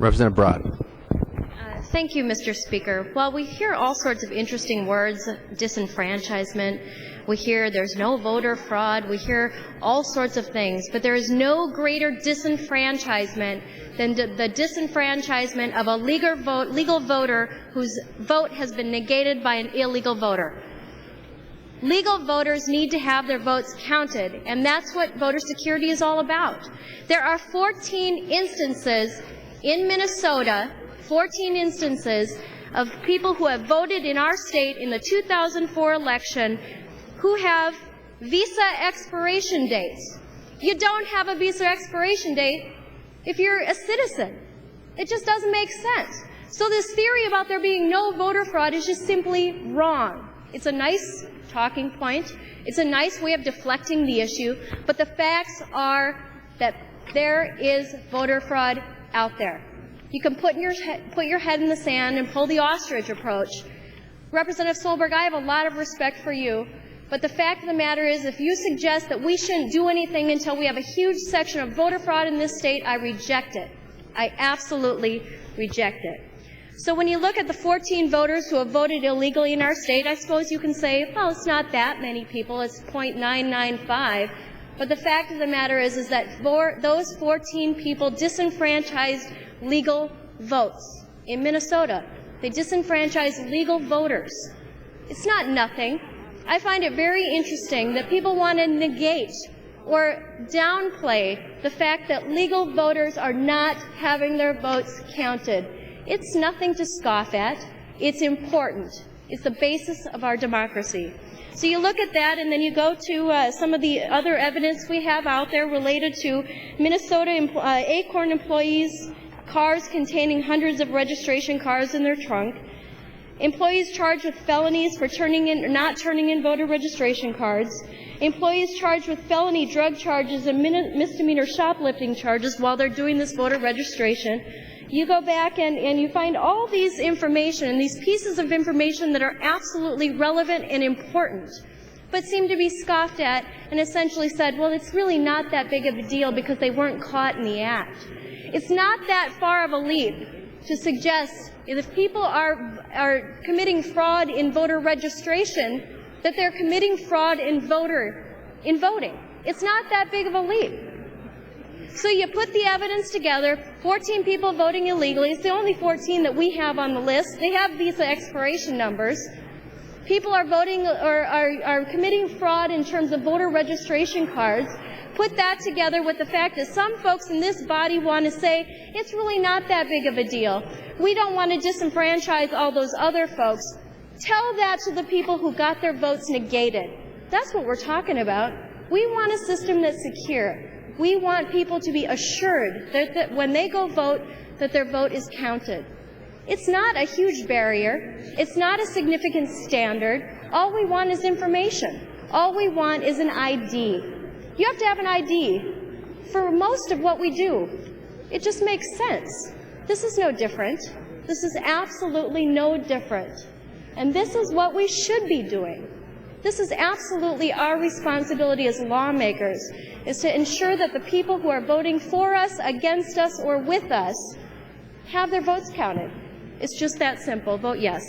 Representative Broad. Thank you, Mr. Speaker. While we hear all sorts of interesting words, disenfranchisement, we hear there's no voter fraud, we hear all sorts of things, but there is no greater disenfranchisement than the disenfranchisement of a legal voter whose vote has been negated by an illegal voter. Legal voters need to have their votes counted, and that's what voter security is all about. There are 14 instances in Minnesota, 14 instances of people who have voted in our state in the 2004 election who have visa expiration dates. You don't have a visa expiration date if you're a citizen. It just doesn't make sense. So this theory about there being no voter fraud is just simply wrong. It's a nice talking point. It's a nice way of deflecting the issue, but the facts are that there is voter fraud out there. You can put your head in the sand and pull the ostrich approach. Representative Solberg, I have a lot of respect for you, but the fact of the matter is if you suggest that we shouldn't do anything until we have a huge section of voter fraud in this state, I reject it. I absolutely reject it. So when you look at the 14 voters who have voted illegally in our state, I suppose you can say, well, it's not that many people, it's 0.995. But the fact of the matter is that those 14 people disenfranchised legal votes in Minnesota. They disenfranchised legal voters. It's not nothing. I find it very interesting that people want to negate or downplay the fact that legal voters are not having their votes counted. It's nothing to scoff at. It's important. It's the basis of our democracy. So you look at that, and then you go to some of the other evidence we have out there related to Minnesota Acorn employees, cars containing hundreds of registration cards in their trunk, employees charged with felonies for not turning in voter registration cards, employees charged with felony drug charges and misdemeanor shoplifting charges while they're doing this voter registration. You go back and you find all these information, these pieces of information that are absolutely relevant and important, but seem to be scoffed at and essentially said, well, it's really not that big of a deal because they weren't caught in the act. It's not that far of a leap to suggest that if people are committing fraud in voter registration, that they're committing fraud in voting. It's not that big of a leap. So you put the evidence together, 14 people voting illegally. It's the only 14 that we have on the list. They have visa expiration numbers. People are voting or are committing fraud in terms of voter registration cards. Put that together with the fact that some folks in this body want to say it's really not that big of a deal. We don't want to disenfranchise all those other folks. Tell that to the people who got their votes negated. That's what we're talking about. We want a system that's secure. We want people to be assured that when they go vote, that their vote is counted. It's not a huge barrier. It's not a significant standard. All we want is information. All we want is an ID. You have to have an ID for most of what we do. It just makes sense. This is no different. This is absolutely no different. And this is what we should be doing. This is absolutely our responsibility as lawmakers, is to ensure that the people who are voting for us, against us, or with us have their votes counted. It's just that simple. Vote yes.